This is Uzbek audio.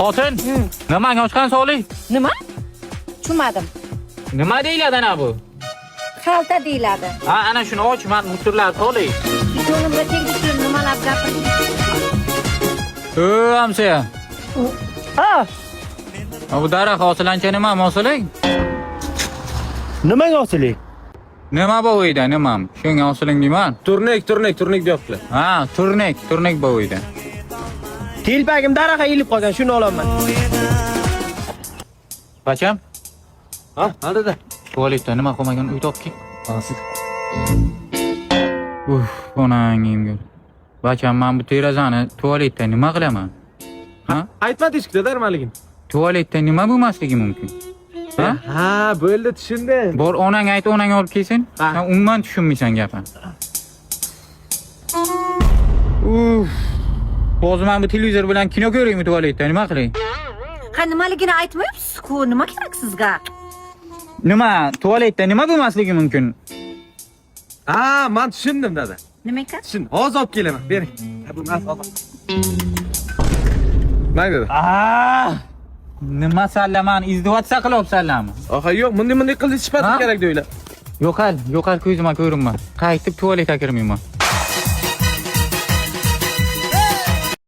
Xotin, nimaga ochgan sog'lik? Nima? Tushunmadim. Nima deyiladi ana bu? Xalta deyiladi. Ha, ana shuni och, men mushurlar sog'lik. Jonimga tegdi nimalab gapirding? Amsiya. Bu daraxt hosilancha nima mosulik? Nimaga osilik? Nima bu uyda, nima? Shunga hosiling deyman. Turnik deyaptilar. Ha, turnik bu uyda. Telpagim daraxtga ilib qolgan, shuni olaman. Bacham, Ha, hada. tualetda nima qilmagan uy topki? Hozir. Onangimga. Bacham, men bu terazani tualetda nima qilaman? Ha? Aytmadingiz-ku darmaligim. Tualetda nima bo'lmasligi mumkin? Ha? Ha, bo'ldi, tushundim. Bor onang ayt, onang olib kelsin. Ha. Sen umuman tushunmaysan gapni. Hozir men bu televizor bilan kino ko'raymi tualetda, nima qilay? Ha, nimaligini aytmayapsiz-ku. Nima kerak sizga? Nima? Tualetda nima bo'lmasligi mumkin? Ha, men tushundim dada. Nima ekan? Tushun, hozir olib kelaman. Bering. Ha, bu mas hozir. Mayli. Nima sallaman, izdivatsa qilyapsanlarmi? Oha, yo'q, bunday qilib ishlash kerak deylar. Yo'qal ko'zima ko'rinma. Qaytib tualetga kirmayman.